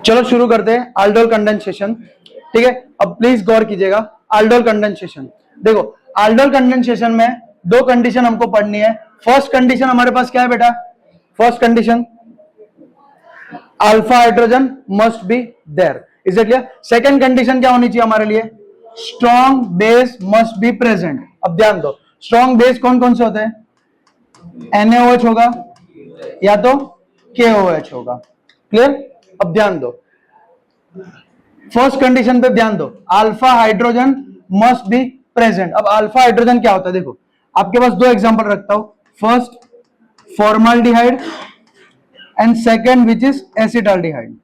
चलो शुरू करते हैं aldol कंडेंसेशन। ठीक है, अब प्लीज गौर कीजिएगा। aldol कंडेंसेशन, देखो aldol कंडेंसेशन में दो कंडीशन हमको पढ़नी है। फर्स्ट कंडीशन हमारे पास क्या है बेटा? First condition alpha hydrogen must be there, is it clear? Second condition क्या होनी चाहिए हमारे लिए? Strong base must be present. अब ध्यान दो, स्ट्रॉन्ग बेस कौन कौन से होते हैं? NaOH होगा या तो KOH होगा। क्लियर? अब ध्यान दो, फर्स्ट कंडीशन पे ध्यान दो, alpha hydrogen must be present. अब अल्फा हाइड्रोजन क्या होता है? देखो आपके पास दो एग्जांपल रखता हूं, first formaldehyde and second which is acetaldehyde.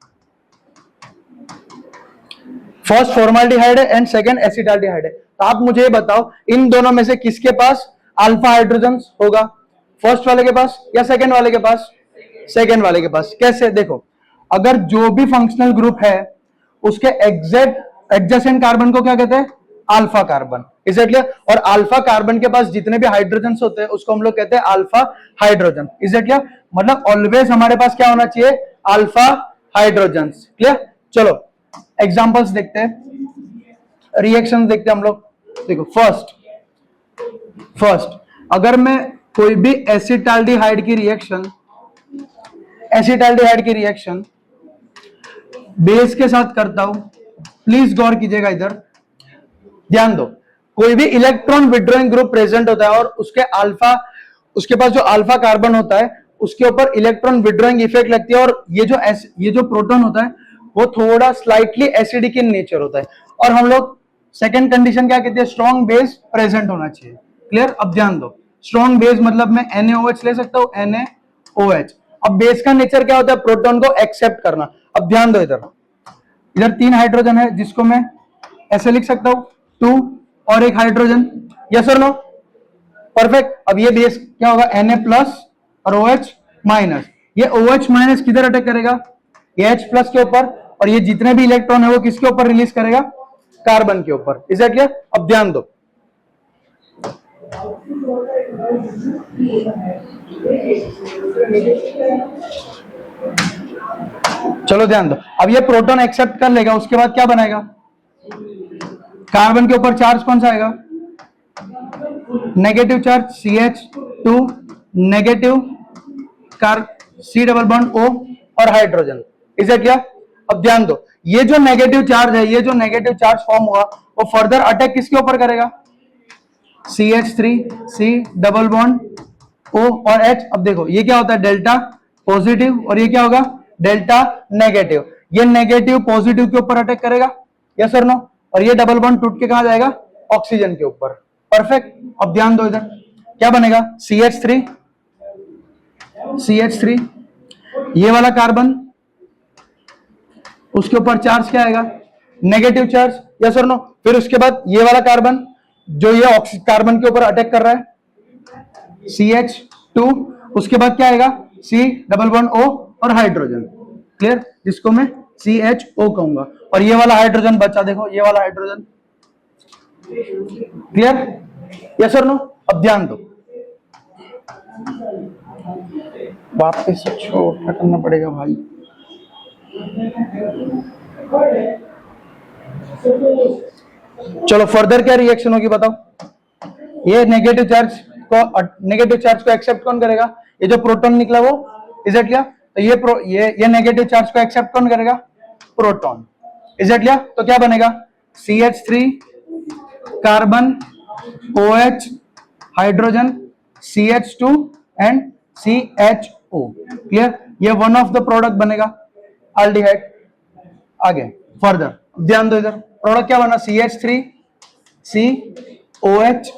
First formaldehyde है एंड सेकंड एसिटाल्डिहाइड है। तो आप मुझे बताओ इन दोनों में से किसके पास अल्फा हाइड्रोजन होगा? फर्स्ट वाले के पास या सेकंड वाले के पास? सेकंड वाले के पास। कैसे? देखो, अगर जो भी फंक्शनल ग्रुप है उसके एग्जैक्ट एडजेसेंट कार्बन को क्या कहते हैं? Alpha carbon. Is it clear? और अल्फा कार्बन के पास जितने भी हाइड्रोजन होते हैं उसको हम लोग कहते हैं alpha hydrogen. Is it clear? मतलब ऑलवेज हमारे पास क्या होना चाहिए? Alpha hydrogen. क्लियर? चलो एग्जांपल्स देखते हैं, रिएक्शन देखते हैं हम लोग। देखो फर्स्ट अगर मैं कोई भी एसिटाल्डिहाइड की रिएक्शन बेस के साथ करता हूं, प्लीज गौर कीजिएगा, इधर ध्यान दो, कोई भी इलेक्ट्रॉन विड्रॉइंग ग्रुप प्रेजेंट होता है और उसके पास जो अल्फा कार्बन होता है उसके ऊपर इलेक्ट्रॉन विड्रॉइंग इफेक्ट लगती है, और ये जो प्रोटॉन होता है वो थोड़ा स्लाइटली एसिडिक इन नेचर होता है, और हम लोग सेकंड कंडीशन क्या कहते हैं? स्ट्रॉन्ग बेस प्रेजेंट होना चाहिए। क्लियर? अब ध्यान दो, स्ट्रॉन्ग बेस मतलब मैं NaOH ले सकता हूं, NaOH। अब बेस का नेचर क्या होता है? प्रोटॉन को एक्सेप्ट करना। अब ध्यान दो, इधर 3 हाइड्रोजन है जिसको मैं ऐसे लिख सकता हूं 2 और एक हाइड्रोजन। यस और नो? परफेक्ट। अब ये बेस क्या होगा? Na प्लस और OH माइनस। ये OH माइनस किधर अटैक करेगा? ये H प्लस के ऊपर, और ये जितने भी इलेक्ट्रॉन है वो किसके ऊपर रिलीज करेगा? कार्बन के ऊपर। Is that clear? अब ध्यान दो, चलो ध्यान दो, अब ये प्रोटॉन एक्सेप्ट कर लेगा, उसके बाद क्या बनाएगा? कार्बन के ऊपर चार्ज कौन सा आएगा? Negative charge CH2 negative C double bond O और हाइड्रोजन। Is it clear? अब ध्यान दो, ये जो नेगेटिव चार्ज है, ये जो नेगेटिव चार्ज फॉर्म हुआ वो फर्दर अटैक किसके ऊपर करेगा? CH3 C double bond O और H। अब देखो ये क्या होता है? डेल्टा पॉजिटिव, और ये क्या होगा? Delta negative. ये नेगेटिव पॉजिटिव के ऊपर अटैक करेगा, यस और नो? और ये डबल बॉन्ड टूट के कहां जाएगा? ऑक्सीजन के ऊपर। परफेक्ट। अब ध्यान दो, इधर क्या बनेगा? CH3 ये वाला कार्बन, उसके ऊपर चार्ज क्या आएगा? नेगेटिव चार्ज, यस और नो? फिर उसके बाद ये वाला कार्बन जो ये कार्बन के ऊपर अटैक कर रहा है CH2, उसके बाद क्या आएगा? C डबल बॉन्ड O और हाइड्रोजन। क्लियर? जिसको मैं CHO कहूंगा, और ये वाला हाइड्रोजन बचा, देखो ये वाला हाइड्रोजन। क्लियर? यस और नो? अब ध्यान दो, वापस छोटा करना पड़ेगा भाई। चलो फर्दर क्या रिएक्शन होगी बताओ? ये नेगेटिव चार्ज को एक्सेप्ट कौन करेगा? ये जो प्रोटॉन निकला वो। Is it clear? तो ये नेगेटिव चार्ज को एक्सेप्ट कौन करेगा? प्रोटॉन। Is it clear? तो क्या बनेगा? CH3 carbon OH hydrogen CH2 and CHO। Clear? ये वन ऑफ द प्रोडक्ट बनेगा एल्डिहाइड। आगे फर्दर ध्यान दो, इधर प्रोडक्ट क्या बना? CH3 COH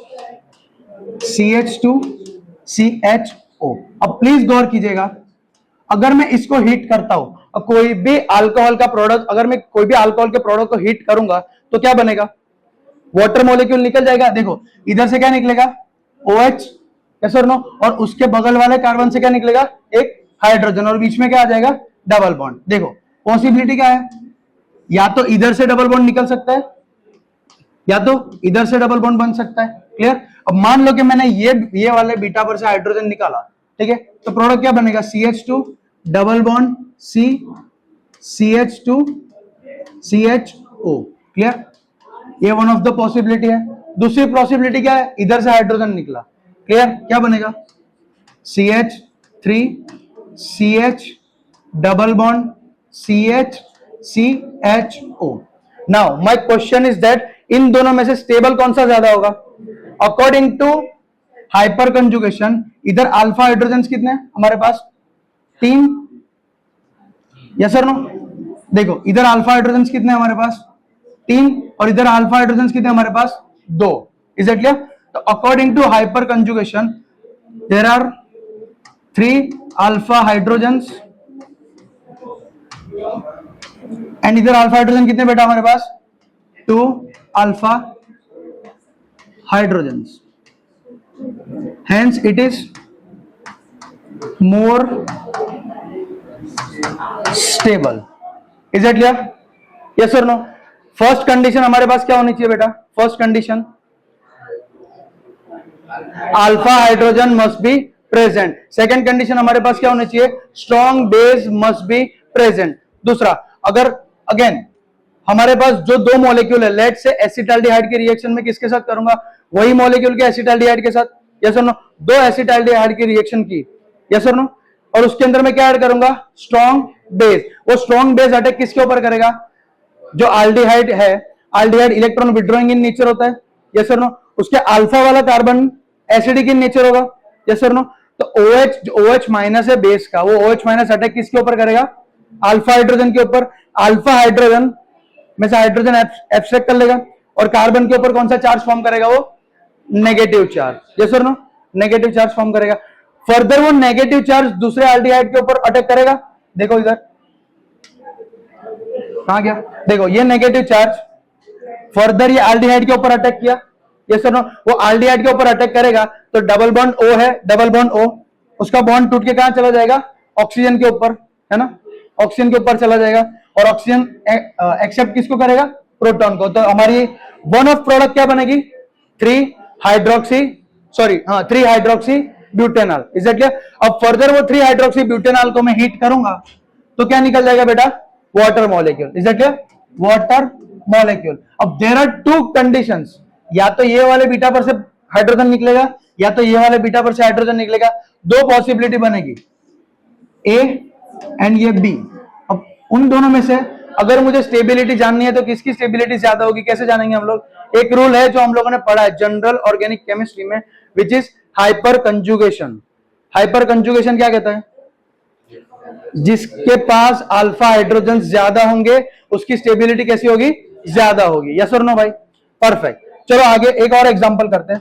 CH2 CHO। अब प्लीज गौर कीजिएगा, अगर मैं इसको हीट करता हूं, कोई भी अल्कोहल का प्रोडक्ट, अगर मैं कोई भी अल्कोहल के प्रोडक्ट को हीट करूंगा तो क्या बनेगा? वाटर मॉलिक्यूल निकल जाएगा। देखो इधर से क्या निकलेगा? OH, यस और नो? और उसके बगल वाले कार्बन से क्या निकलेगा? एक हाइड्रोजन, और बीच में क्या आ जाएगा? Double bond. देखो पॉसिबिलिटी क्या है? या तो इधर से डबल बॉन्ड निकल सकता है, या तो इधर से डबल बॉन्ड बन सकता है। क्लियर? अब मान लो कि मैंने ये वाले बीटा पर से हाइड्रोजन निकाला, ठीक है? तो प्रोडक्ट क्या बनेगा? CH2 double bond C, CH2 CHO। Clear? ये वन ऑफ द पॉसिबिलिटी है। दूसरी पॉसिबिलिटी क्या है? इधर से हाइड्रोजन निकला। क्लियर? क्या बनेगा? CH3 CH double bond CH CHO। Now my question is that in दोनों में से स्टेबल कौन सा ज्यादा होगा? अकॉर्डिंग टू हाइपर कंजुगेशन इधर अल्फा हाइड्रोजन कितने हैं हमारे पास? 3। यस और नो? देखो इधर अल्फा हाइड्रोजन कितने हैं हमारे पास? 3। और इधर अल्फा हाइड्रोजन कितने हमारे पास? 2। Is it clear? तो according to hyper conjugation there are 3 alpha hydrogens and इधर अल्फा हाइड्रोजन कितने बेटा हमारे पास? 2 alpha hydrogens. Hence it is more stable. Is it clear? Yes or no? First condition हमारे पास क्या होनी चाहिए बेटा? First condition alpha hydrogen must be present. Second condition हमारे पास क्या होनी चाहिए? Strong base must be present. दूसरा, अगर अगेन हमारे पास जो दो मॉलिक्यूल है, लेट से एसिटाल्डिहाइड के रिएक्शन में किसके साथ करूंगा? वही मॉलिक्यूल के एसिटाल्डिहाइड के साथ। यस और नो? दो एसिटाल्डिहाइड की रिएक्शन की। यस और नो? और उसके अंदर मैं क्या ऐड करूंगा? Strong base. वो स्ट्रॉन्ग बेस अटैक किसके ऊपर करेगा? जो एल्डिहाइड है, aldehyde electron withdrawing in nature होता है। यस और नो? उसके अल्फा वाला कार्बन एसिडिक इन नेचर होगा। यस और नो? तो OH माइनस है बेस का, वो OH माइनस अटैक किसके ऊपर करेगा? अल्फा हाइड्रोजन के ऊपर। अल्फा हाइड्रोजन में से हाइड्रोजन एब्स्ट्रैक्ट कर लेगा और कार्बन के ऊपर कौन सा चार्ज फॉर्म करेगा? वो नेगेटिव चार्ज। यस और नो? नेगेटिव चार्ज फॉर्म करेगा। फर्दर वो नेगेटिव चार्ज दूसरे एल्डिहाइड के ऊपर अटैक करेगा। देखो इधर कहां गया? देखो ये नेगेटिव चार्ज फर्दर ये एल्डिहाइड के ऊपर अटैक किया। यस और नो? वो एल्डिहाइड के ऊपर अटैक करेगा तो डबल बॉन्ड O है, डबल बॉन्ड O, उसका बॉन्ड टूट के कहां चला जाएगा? ऑक्सीजन के ऊपर, है ना? ऑक्सीजन के ऊपर चला जाएगा और ऑक्सीजन एक्सेप्ट किसको करेगा? प्रोटॉन को। तो हमारी वन ऑफ प्रोडक्ट क्या बनेगी? 3 hydroxy butanol. Is it clear? अब फर्दर वो 3 हाइड्रोक्सी ब्यूटेनॉल को मैं हीट करूंगा तो क्या निकल जाएगा बेटा? Water molecule. Is it clear? Water molecule. अब देयर आर 2 कंडीशंस, या तो ये वाले बीटा पर से हाइड्रोजन निकलेगा या तो ये वाले बीटा पर से हाइड्रोजन निकलेगा। 2 पॉसिबिलिटी बनेगी, A एंड ये B। अब उन दोनों में से अगर मुझे स्टेबिलिटी जाननी है तो किसकी स्टेबिलिटी ज्यादा होगी? कैसे जानेंगे हम लोग? एक रूल है जो हम लोगों ने पढ़ा है जनरल ऑर्गेनिक केमिस्ट्री में, which is hyper conjugation. Hyper conjugation क्या कहता है? जिसके पास अल्फा हाइड्रोजन ज्यादा होंगे उसकी स्टेबिलिटी कैसी होगी? ज्यादा होगी। यस और नो भाई? परफेक्ट। चलो आगे एक और एग्जांपल करते हैं।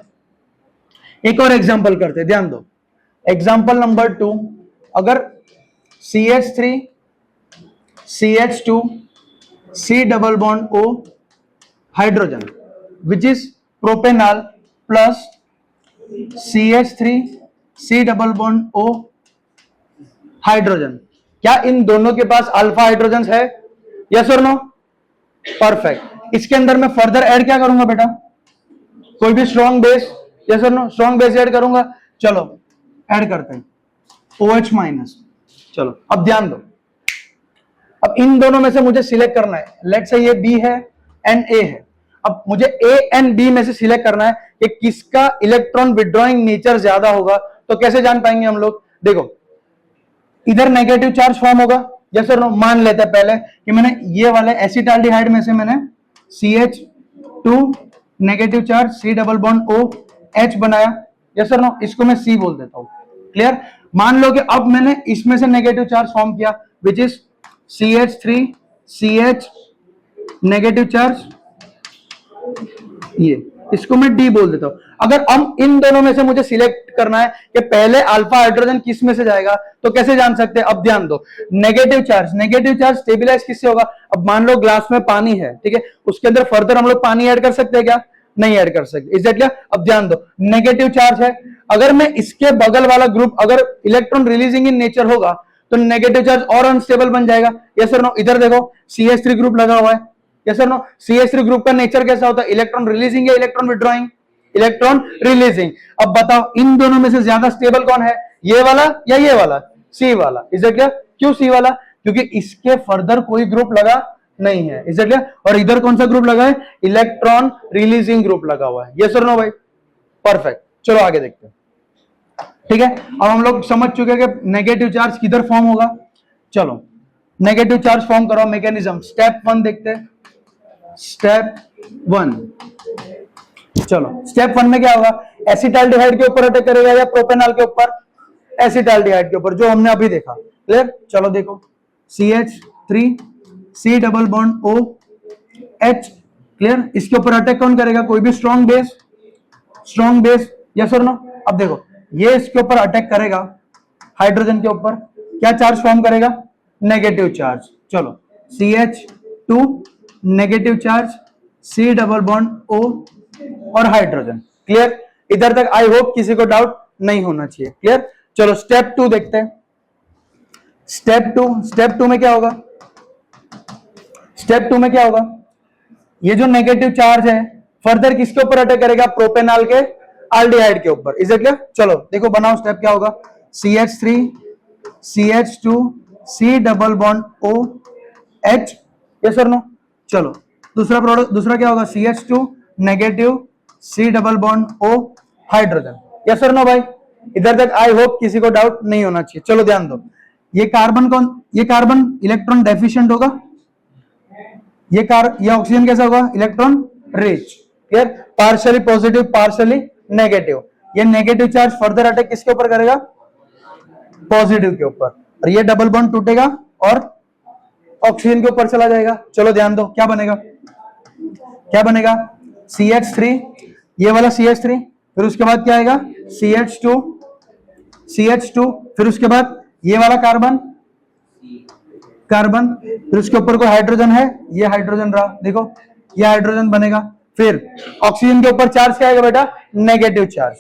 ध्यान दो। एग्जांपल नंबर 2, अगर CH3 CH2 C double bond O hydrogen which is propanol plus CH3 C double bond O hydrogen, क्या इन दोनों के पास अल्फा हाइड्रोजन है? यस और नो? परफेक्ट। इसके अंदर मैं फर्दर ऐड क्या करूंगा बेटा? कोई भी स्ट्रॉन्ग बेस। यस और नो? स्ट्रॉन्ग बेस ऐड करूंगा। चलो ऐड करते हैं OH माइनस। चलो अब ध्यान दो, अब इन दोनों में से मुझे सिलेक्ट करना है। लेट्स से ये B है एंड A है। अब मुझे A एंड B में से सिलेक्ट करना है कि किसका इलेक्ट्रॉन विड्रॉइंग नेचर ज्यादा होगा। तो कैसे जान पाएंगे हम लोग? देखो इधर नेगेटिव चार्ज फॉर्म होगा। यस और नो? मान लेते हैं पहले कि मैंने ये वाले एसिटाल्डिहाइड में से मैंने CH2 negative charge C double bond OH बनाया। यस और नो? इसको मैं C बोल देता हूं। क्लियर? मान लो कि अब मैंने इसमें से नेगेटिव चार्ज फॉर्म किया which is CH3 CH negative charge, ये इसको मैं D बोल देता हूं। अगर हम इन दोनों में से मुझे सिलेक्ट करना है कि पहले अल्फा हाइड्रोजन किस में से जाएगा तो कैसे जान सकते हैं? अब ध्यान दो, नेगेटिव चार्ज स्टेबिलाईज किससे होगा? अब मान लो ग्लास में पानी है, ठीक है, उसके अंदर फर्दर हम लोग पानी ऐड कर सकते हैं क्या? नहीं ऐड कर सकते। Is that clear? अब ध्यान दो, नेगेटिव चार्ज है, अगर मैं इसके बगल वाला ग्रुप अगर इलेक्ट्रॉन रिलीजिंग इन नेचर होगा तो नेगेटिव चार्ज और अनस्टेबल बन जाएगा। यस और नो? इधर देखो CH3 ग्रुप लगा हुआ है। यस और नो? CH3 ग्रुप का नेचर कैसा होता है? इलेक्ट्रॉन रिलीजिंग या इलेक्ट्रॉन विड्रॉइंग? Electron releasing. अब बताओ इन दोनों में से ज्यादा स्टेबल कौन है? ये वाला या ये वाला? C वाला। Is it clear? क्यों सी वाला? क्योंकि इसके फर्दर कोई ग्रुप लगा नहीं है, इसलिए। और इधर कौन सा ग्रुप लगा है? इलेक्ट्रॉन रिलीजिंग ग्रुप लगा हुआ है। यस और नो भाई? परफेक्ट। चलो आगे देखते हैं। ठीक है, अब हम लोग समझ चुके हैं कि नेगेटिव चार्ज किधर फॉर्म होगा। चलो नेगेटिव चार्ज फॉर्म करो, मैकेनिज्म। स्टेप 1 देखते हैं। स्टेप 1, चलो स्टेप 1 में क्या होगा? एसिटाल्डिहाइड के ऊपर अटैक करेगा या प्रोपेनॉल के ऊपर? एसिटाल्डिहाइड के ऊपर, जो हमने अभी देखा। क्लियर? चलो देखो, CH3 C double bond OH। Clear? इसके ऊपर अटैक कौन करेगा? कोई भी strong base. Strong base, yes और नो? अब देखो, ये इसके ऊपर अटैक करेगा, हाइड्रोजन के ऊपर, क्या चार्ज फॉर्म करेगा? Negative charge. चलो CH2 negative charge, C double bond O और हाइड्रोजन। क्लियर? इधर तक आई होप किसी को डाउट नहीं होना चाहिए। क्लियर? चलो स्टेप 2 देखते हैं। स्टेप 2 में क्या होगा? स्टेप 2 में क्या होगा? ये जो नेगेटिव चार्ज है फर्दर किसके ऊपर अटैक करेगा? प्रोपेनॉल के एल्डिहाइड के ऊपर। Is it clear? चलो देखो, बनाओ स्टेप। क्या होगा? CH3 CH2 C double bond OH। Yes और नो? चलो दूसरा प्रोडक्ट, दूसरा क्या होगा? CH2 negative C double bond O hydrogen. Yes और नो भाई? इधर तक आई होप किसी को डाउट नहीं होना चाहिए। चलो ध्यान दो, ये कार्बन ये कार्बन इलेक्ट्रॉन डेफिशिएंट होगा, ये ऑक्सीजन कैसा होगा? Electron rich. Clear? Partially positive, partially negative. ये नेगेटिव चार्ज फर्दर अटैक किसके ऊपर करेगा? पॉजिटिव के ऊपर, और ये डबल बॉन्ड टूटेगा और ऑक्सीजन के ऊपर चला जाएगा। चलो ध्यान दो, क्या बनेगा? क्या बनेगा? CH3, ये वाला CH3, फिर उसके बाद क्या आएगा? CH2, फिर उसके बाद ये वाला कार्बन, फिर उसके ऊपर कोई हाइड्रोजन है, ये हाइड्रोजन रहा, देखो ये हाइड्रोजन बनेगा। फिर ऑक्सीजन के ऊपर चार्ज क्या आएगा बेटा? Negative charge.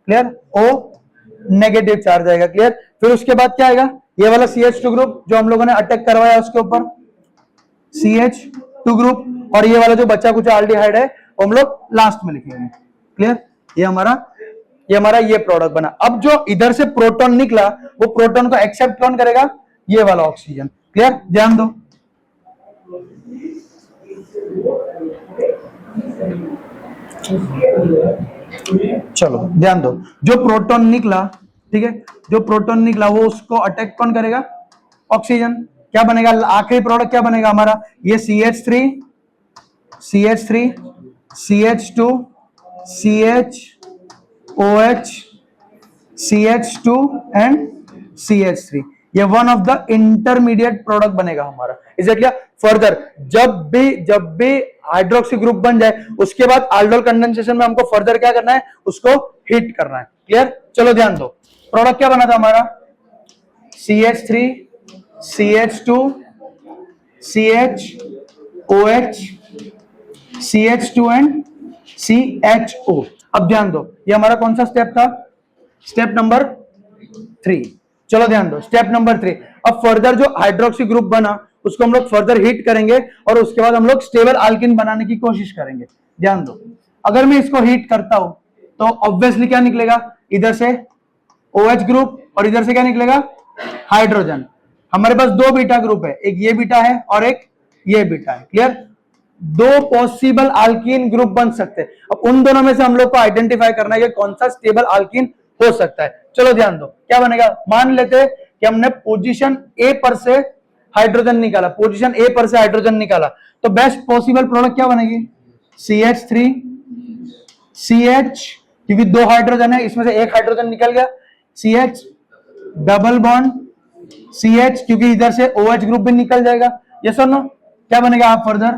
Clear? O negative charge आएगा। क्लियर? फिर उसके बाद क्या आएगा? ये वाला CH2 ग्रुप जो हम लोगों ने अटैक करवाया उसके ऊपर, CH2 ग्रुप, और ये वाला जो बचा कुछ एल्डिहाइड है वो हम लोग लास्ट में लिखेंगे। क्लियर? ये हमारा ये प्रोडक्ट बना। अब जो इधर से प्रोटॉन निकला वो प्रोटॉन को एक्सेप्ट कौन करेगा? ये वाला ऑक्सीजन। क्लियर? ध्यान दो, चलो ध्यान दो, जो प्रोटॉन निकला, ठीक है, जो प्रोटॉन निकला वो उसको अटैक कौन करेगा? ऑक्सीजन। क्या बनेगा? आखिरी प्रोडक्ट क्या बनेगा हमारा? ये CH3 CH2 CHOH CH2 and CH3। ये one of the intermediate product बनेगा हमारा। Is it clear? फर्दर जब भी हाइड्रोक्सी ग्रुप बन जाए उसके बाद aldol कंडेंसेशन में हमको फर्दर क्या करना है? उसको हीट करना है। क्लियर? चलो ध्यान दो, प्रोडक्ट क्या बना था हमारा? CH3 CH2 CHOH CH2 and CHO। अब ध्यान दो, ये हमारा कौन सा स्टेप था? Step number 3। चलो ध्यान दो, स्टेप नंबर 3। अब फर्दर जो हाइड्रोक्सी ग्रुप बना उसको हम लोग फर्दर हीट करेंगे और उसके बाद हम लोग स्टेबल अल्कीन बनाने की कोशिश करेंगे। ध्यान दो, अगर मैं इसको हीट करता हूं तो ऑब्वियसली क्या निकलेगा? इधर से OH ग्रुप और इधर से क्या निकलेगा? हाइड्रोजन। हमारे पास 2 बीटा ग्रुप है, एक ये बीटा है और एक ये बीटा है। क्लियर? 2 पॉसिबल अल्कीन ग्रुप बन सकते हैं। अब उन दोनों में से हम लोग को आइडेंटिफाई करना है कि कौन सा स्टेबल अल्कीन हो सकता है। चलो ध्यान दो, क्या बनेगा? मान लेते हैं कि हमने पोजीशन A पर से हाइड्रोजन निकाला, पोजीशन A पर से हाइड्रोजन निकाला, तो बेस्ट पॉसिबल प्रोडक्ट क्या बनेगी? CH3 CH, क्योंकि 2 हाइड्रोजन है, इसमें से एक हाइड्रोजन निकल गया, CH डबल बॉन्ड CH, क्योंकि इधर से OH ग्रुप भी निकल जाएगा। यस और नो? क्या बनेगा आप फर्दर?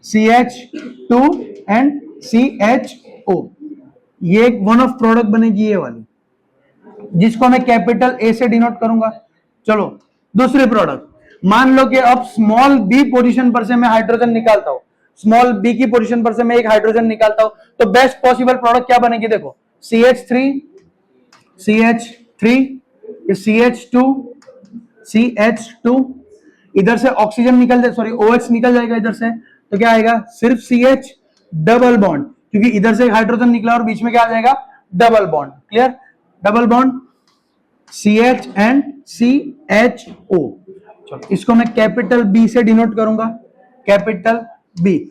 CH2 and CHO। ये एक वन ऑफ प्रोडक्ट बनेगी, ये वाली, जिसको मैं कैपिटल A से डिनोट करूंगा। चलो दूसरी प्रोडक्ट, मान लो कि अब स्मॉल b पोजीशन पर से मैं हाइड्रोजन निकालता हूं, स्मॉल b की पोजीशन पर से मैं एक हाइड्रोजन निकालता हूं, तो बेस्ट पॉसिबल प्रोडक्ट क्या बनेगी? देखो CH3 CH2 इधर से ऑक्सीजन निकल जाए, सॉरी OH निकल जाएगा इधर से, तो क्या आएगा? सिर्फ CH डबल बॉन्ड, क्योंकि इधर से हाइड्रोजन निकला और बीच में क्या आ जाएगा? Double bond. Clear? Double bond CH and CHO। चलो इसको मैं कैपिटल बी से डिनोट करूंगा, कैपिटल बी।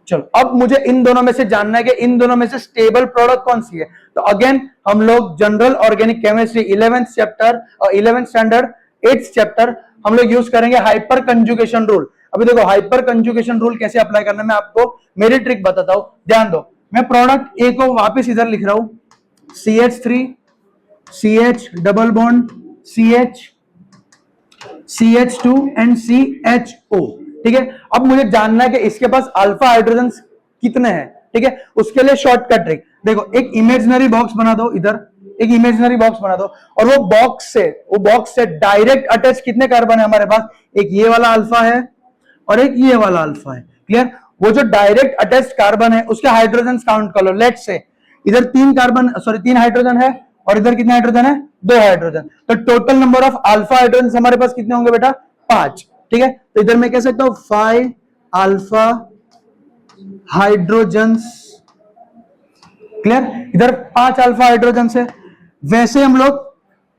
चलो अब मुझे इन दोनों में से जानना है कि इन दोनों में से स्टेबल प्रोडक्ट कौन सी है। तो अगेन हम लोग general organic chemistry 11th chapter और 11th स्टैंडर्ड 8th चैप्टर हम लोग यूज करेंगे हाइपर कंजुगेशन रूल। अभी देखो हाइपर कंजुगेशन रूल कैसे अप्लाई करना है मैं आपको मेरी ट्रिक बताता हूं, ध्यान दो। मैं प्रोडक्ट ए को वापस इधर लिख रहा हूं, CH3 CH double bond CH CH2 and CHO, ठीक है। अब मुझे जानना है कि इसके पास अल्फा हाइड्रोजन कितने हैं, ठीक है। उसके लिए शॉर्टकट ट्रिक देखो, एक इमेजिनरी बॉक्स बना दो, इधर एक इमेजिनरी बॉक्स बना दो और वो बॉक्स से डायरेक्ट अटैच कितने कार्बन है हमारे पास, एक ये वाला अल्फा है और एक ये वाला अल्फा है, क्लियर। वो जो डायरेक्ट अटैच कार्बन है उसके हाइड्रोजन काउंट कर लो। लेट्स से इधर 3 हाइड्रोजन है और इधर कितने हाइड्रोजन है, 2 हाइड्रोजन। तो total number of alpha hydrogen हमारे पास कितने होंगे बेटा, 5, ठीक है। तो इधर मैं कह सकता हूं 5 अल्फा हाइड्रोजन, क्लियर। इधर 5 अल्फा हाइड्रोजन है। वैसे हम लोग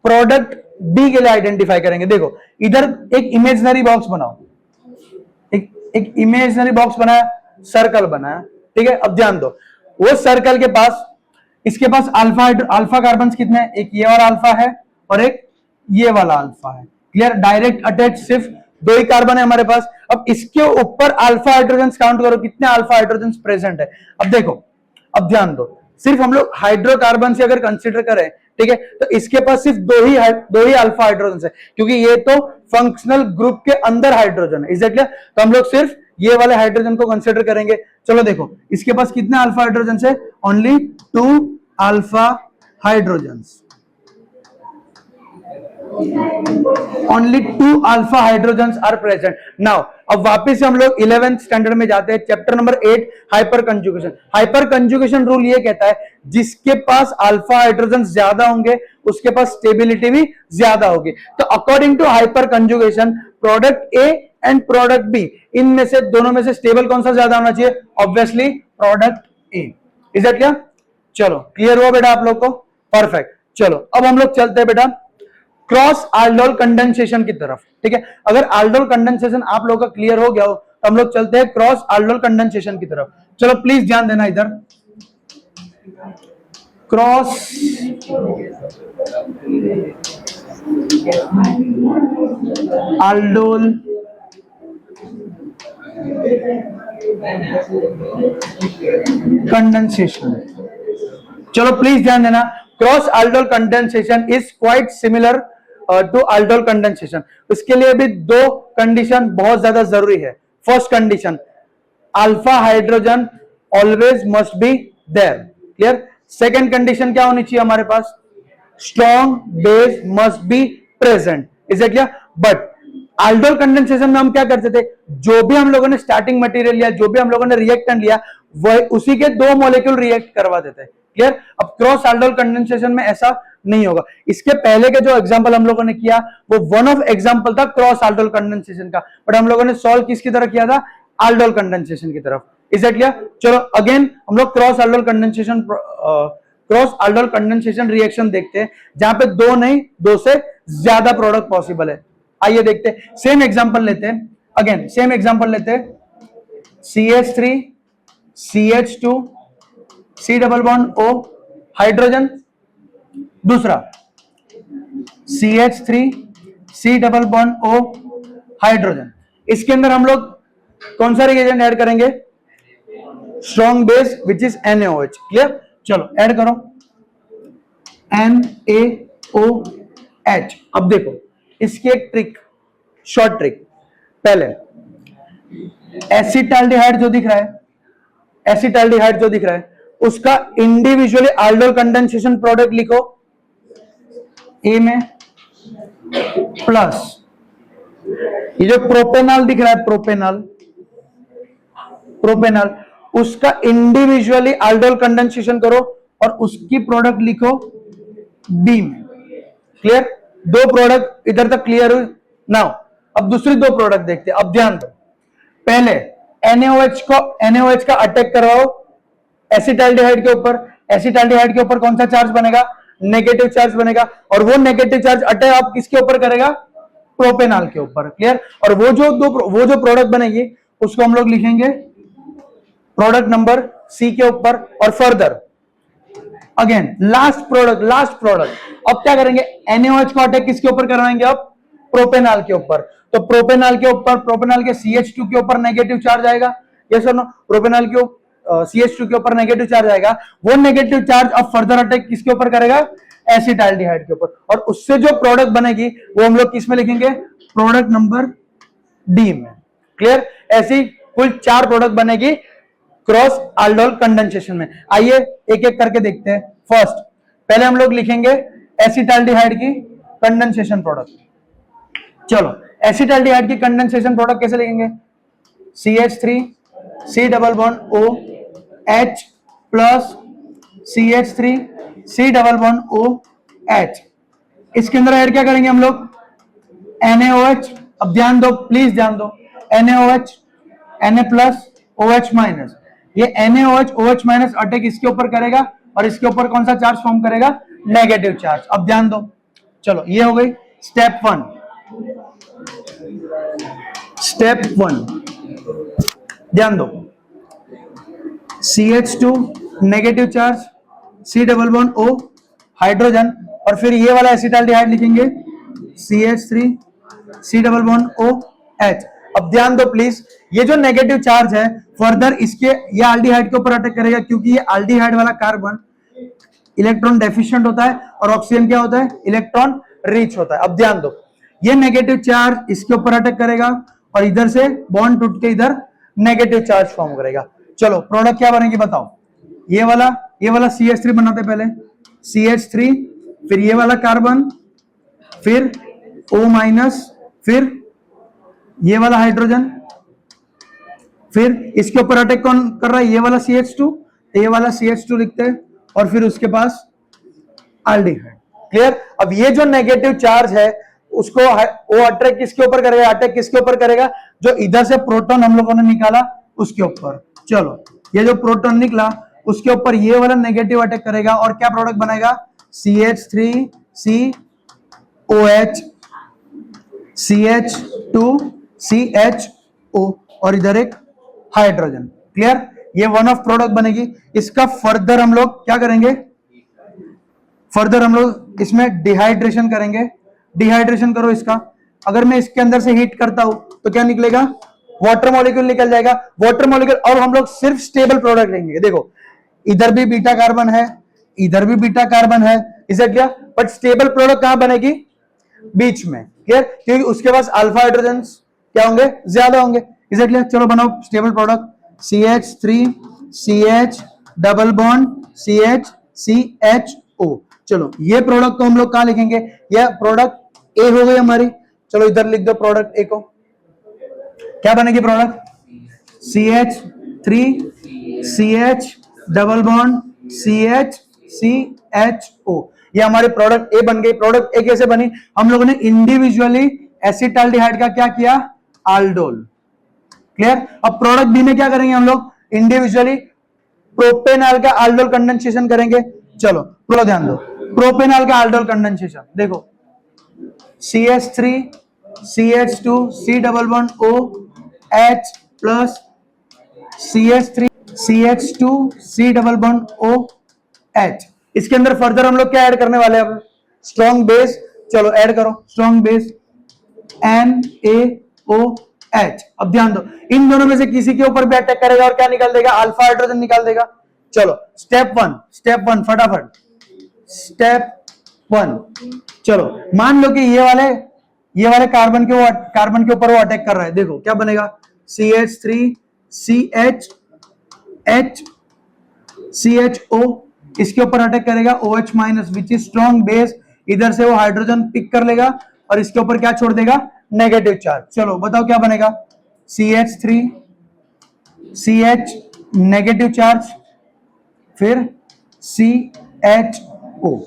प्रोडक्ट बी के लिए आइडेंटिफाई करेंगे। देखो इधर एक इमेजिनरी बॉक्स बनाओ, एक इमेजिनरी बॉक्स बनाया, सर्कल बनाया, ठीक है। अब ध्यान दो, वो सर्कल के पास इसके पास अल्फा कार्बन कितने हैं, एक ये वाला अल्फा है और एक ये वाला अल्फा है, क्लियर। डायरेक्ट अटैच सिर्फ 2 ही कार्बन है हमारे पास। अब इसके ऊपर अल्फा हाइड्रोजन काउंट करो, कितने अल्फा हाइड्रोजन प्रेजेंट है। अब देखो, अब ध्यान दो, सिर्फ हम लोग हाइड्रोकार्बन से अगर कंसीडर करें, ठीक है, तो इसके पास सिर्फ 2 ही अल्फा हाइड्रोजन है, क्योंकि ये तो फंक्शनल ग्रुप के अंदर हाइड्रोजन है, एग्जैक्टली। तो हम लोग सिर्फ ये वाले हाइड्रोजन को कंसीडर करेंगे। चलो देखो इसके पास कितने अल्फा हाइड्रोजन है, only 2 alpha hydrogen, only 2 alpha hydrogen are present. Now अब वापस से हम लोग 11th स्टैंडर्ड में जाते हैं, chapter number 8 hyper conjugation. Hyper conjugation rule ये कहता है जिसके पास अल्फा हाइड्रोजन ज्यादा होंगे उसके पास स्टेबिलिटी भी ज्यादा होगी। तो according to hyper conjugation product A and product B, इनमें से दोनों में से स्टेबल कौन सा ज्यादा होना चाहिए, obviously product A. Is that clear? चलो क्लियर हुआ बेटा आप लोग को, परफेक्ट। चलो अब हम लोग चलते हैं बेटा क्रॉस aldol कंडेंसेशन की तरफ, ठीक है। अगर aldol कंडेंसेशन आप लोगों का क्लियर हो गया हो तो हम लोग चलते हैं क्रॉस aldol कंडेंसेशन की तरफ। चलो प्लीज ध्यान देना, इधर क्रॉस aldol कंडेंसेशन, चलो प्लीज ध्यान देना, cross aldol condensation is quite similar to aldol condensation. इसके लिए भी 2 कंडीशन बहुत ज्यादा जरूरी है। First condition, alpha hydrogen always must be there, clear. Second condition क्या होनी चाहिए हमारे पास, strong base must be present, is it clear. But aldol condensation में हम क्या करते थे, जो भी हम लोगों ने स्टार्टिंग मटेरियल लिया, जो भी हम लोगों ने रिएक्टेंट लिया, वह उसी के 2 मॉलिक्यूल रिएक्ट करवा देते हैं, क्लियर। अब क्रॉस aldol कंडेंसेशन में ऐसा नहीं होगा। इसके पहले के जो एग्जांपल हम लोगों ने किया वो वन ऑफ एग्जांपल था क्रॉस aldol कंडेंसेशन का, बट हम लोगों ने सॉल्व किसकी तरह किया था, aldol कंडेंसेशन की तरफ, इज दैट क्लियर। चलो अगेन हम लोग क्रॉस aldol कंडेंसेशन रिएक्शन देखते हैं जहां पे 2 नहीं 2 से ज्यादा प्रोडक्ट पॉसिबल है। आइए देखते हैं, सेम एग्जांपल लेते हैं, अगेन सेम एग्जांपल लेते हैं, CH3 CH2 C double bond O hydrogen, दूसरा CH3 C double bond O hydrogen. इसके अंदर हम लोग कौन सा रिएजेंट ऐड करेंगे, strong base which is NaOH, clear. चलो ऐड करो NaOH। अब देखो इसकी एक ट्रिक, शॉर्ट ट्रिक, पहले एसिटाल्डिहाइड जो दिख रहा है, एसिटाल्डिहाइड जो दिख रहा है उसका इंडिविजुअली aldol कंडेंसेशन प्रोडक्ट लिखो ए में, प्लस ये जो प्रोपेनॉल दिख रहा है, प्रोपेनॉल उसका इंडिविजुअली aldol कंडेंसेशन करो और उसकी प्रोडक्ट लिखो बी में, क्लियर। 2 प्रोडक्ट इधर तक क्लियर हुई। नाउ अब दूसरी 2 प्रोडक्ट देखते हैं। अब ध्यान दो, पहले NaOH का अटैक करवाओ एसिटाल्डिहाइड के ऊपर। एसिटाल्डिहाइड के ऊपर कौन सा चार्ज बनेगा, नेगेटिव चार्ज बनेगा, और वो नेगेटिव चार्ज अटैक आप किसके ऊपर करेगा, प्रोपेनॉल के ऊपर। क्लियर? और वो जो प्रोडक्ट बनेगी उसको हम लोग लिखेंगे प्रोडक्ट नंबर सी के ऊपर। और फर्दर अगेन लास्ट प्रोडक्ट अब क्या करेंगे, NaOH को अटैक किसके ऊपर करवाएंगे, अब प्रोपेनॉल के ऊपर। तो प्रोपेनॉल के CH2 के ऊपर नेगेटिव चार्ज आएगा, यस और नो? प्रोपेनॉल के CH2 के ऊपर नेगेटिव चार्ज आएगा, वो नेगेटिव चार्ज अब फर्दर अटैक किसके ऊपर करेगा, एसिटाल्डिहाइड के ऊपर। और उससे जो प्रोडक्ट बनेगी वो हम लोग किस में लिखेंगे, प्रोडक्ट नंबर डी में। क्लियर? ऐसी कुल 4 प्रोडक्ट बनेगी क्रॉस aldol कंडेंसेशन में। आइए एक एक करके देखते हैं। फर्स्ट पहले हम लोग लिखेंगे एसिटाल्डिहाइड की कंडेंसेशन प्रोडक्ट। चलो एसिटाल्डिहाइड की कंडेंसेशन प्रोडक्ट कैसे लिखेंगे, CH3 C double bond O H plus CH3 C double bond O H। इसके अंदर ऐड क्या करेंगे हम लोग, NaOH। अब ध्यान दो, प्लीज ध्यान दो, NaOH Na plus OH minus. ये NaOH OH माइनस अटैक इसके ऊपर करेगा और इसके ऊपर कौन सा चार्ज फॉर्म करेगा, नेगेटिव चार्ज। अब ध्यान दो, चलो ये हो गई स्टेप 1। स्टेप 1 ध्यान दो, CH2 negative charge, C double bond O hydrogen, और फिर ये वाला एसिटाल्डिहाइड लिखेंगे CH3 C double bond O H। अब ध्यान दो प्लीज, ये जो नेगेटिव चार्ज है फर्दर इसके ये एल्डिहाइड के ऊपर अटैक करेगा, क्योंकि ये एल्डिहाइड वाला कार्बन इलेक्ट्रॉन डेफिशिएंट होता है और ऑक्सीजन क्या होता है, इलेक्ट्रॉन रिच होता है। अब ध्यान दो, ये नेगेटिव चार्ज इसके ऊपर अटैक करेगा और इधर से बॉन्ड टूट के इधर नेगेटिव चार्ज फॉर्म करेगा। चलो प्रोडक्ट क्या बनेगी बताओ, ये वाला CH3 बनाते पहले, CH3, फिर ये वाला कार्बन, फिर O माइनस, फिर ये वाला हाइड्रोजन, फिर इसके ऊपर अटैक कौन कर रहा है, ये वाला CH2, ये वाला CH2 लिखते हैं, और फिर उसके पास एल्डिहाइड। क्लियर? अब ये जो नेगेटिव चार्ज है उसको वो अटैक किसके ऊपर करेगा, अटैक किसके ऊपर करेगा, जो इधर से प्रोटॉन हम लोगों ने निकाला उसके ऊपर। चलो ये जो प्रोटॉन निकला उसके ऊपर ये वाला नेगेटिव अटैक करेगा और क्या प्रोडक्ट बनाएगा, CH3COH CH2CHO और इधर एक हाइड्रोजन। क्लियर? ये वन ऑफ प्रोडक्ट बनेगी। इसका फर्दर हम लोग क्या करेंगे, फर्दर हम लोग इसमें डिहाइड्रेशन करेंगे। डिहाइड्रेशन करो इसका, अगर मैं इसके अंदर से हीट करता हूं तो क्या निकलेगा, वाटर मॉलिक्यूल निकल जाएगा, वाटर मॉलिक्यूल। और हम लोग सिर्फ स्टेबल प्रोडक्ट लेंगे। देखो इधर भी बीटा कार्बन है, इधर भी बीटा कार्बन है, इसे क्या, बट स्टेबल प्रोडक्ट कहां बनेगी, बीच में। क्लियर? क्योंकि उसके पास अल्फा हाइड्रोजन क्या होंगे, ज्यादा होंगे। इसे क्लियर? चलो बनाओ stable product, CH3 CH double bond CH CHO। चलो ये प्रोडक्ट को हम लोग कहां लिखेंगे, यह प्रोडक्ट ए हो गई हमारी। चलो इधर लिख दो प्रोडक्ट ए को, क्या बनेगी product, CH3 CH double bond CH CHO। ये हमारी प्रोडक्ट ए बन गई। प्रोडक्ट ए कैसे बनी, हम लोगों ने इंडिविजुअली एसिटाल्डिहाइड का क्या किया, aldol। क्लियर? अब प्रोडक्ट बी में क्या करेंगे हम लोग, इंडिविजुअली प्रोपेनॉल का aldol कंडेंसेशन करेंगे। चलो प्रो ध्यान दो, प्रोपेनॉल का aldol कंडेंसेशन देखो, CH3 CH2 C double bond O H plus CH3 CH2 C double bond O H। इसके अंदर फर्दर हम लोग क्या ऐड करने वाले हैं, अब स्ट्रॉन्ग बेस। चलो ऐड करो स्ट्रॉन्ग बेस NaOH। अब ध्यान दो, इन दोनों में से किसी के ऊपर भी अटैक करेगा और क्या निकाल देगा, अल्फा हाइड्रोजन निकाल देगा। चलो स्टेप वन फटाफट, स्टेप 1। चलो मान लो कि ये वाले कार्बन के ऊपर वो अटैक कर रहा है। देखो क्या बनेगा, CH3 CHO इसके ऊपर अटैक करेगा, OH minus which is strong base. इधर से वो हाइड्रोजन पिक कर लेगा और इसके ऊपर क्या छोड़ देगा, नेगेटिव चार्ज। चलो बताओ क्या बनेगा, CH3 CH नेगेटिव चार्ज, फिर CHO।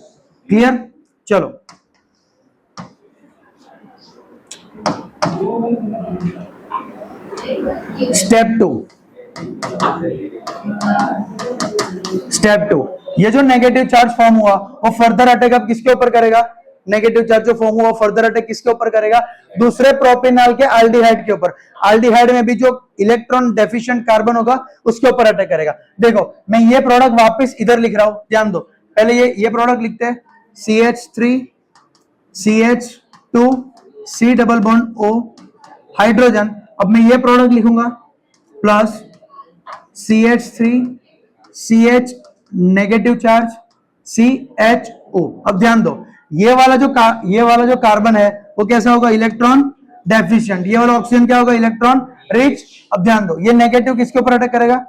क्लियर? चलो स्टेप 2। ये जो नेगेटिव चार्ज फॉर्म हुआ वो फर्दर अटैक अब किसके ऊपर करेगा, नेगेटिव चार्ज जो फॉर्म हुआ फर्दर अटैक किसके ऊपर करेगा, दूसरे प्रोपेनॉल के एल्डिहाइड के ऊपर। एल्डिहाइड में भी जो इलेक्ट्रॉन डेफिशिएंट कार्बन होगा उसके ऊपर अटैक करेगा। देखो मैं ये प्रोडक्ट वापस इधर लिख रहा हूं, ध्यान दो। पहले ये प्रोडक्ट लिखते हैं, CH3 CH2 C double bond O hydrogen. अब मैं ये प्रोडक्ट लिखूंगा plus CH3 CH negative charge CHO। अब ध्यान दो, ये वाला जो कार्बन है वो कैसा होगा, इलेक्ट्रॉन डेफिशिएंट। ये वाला ऑक्सीजन क्या होगा, इलेक्ट्रॉन रिच। अब ध्यान दो, ये नेगेटिव किसके ऊपर अटैक करेगा,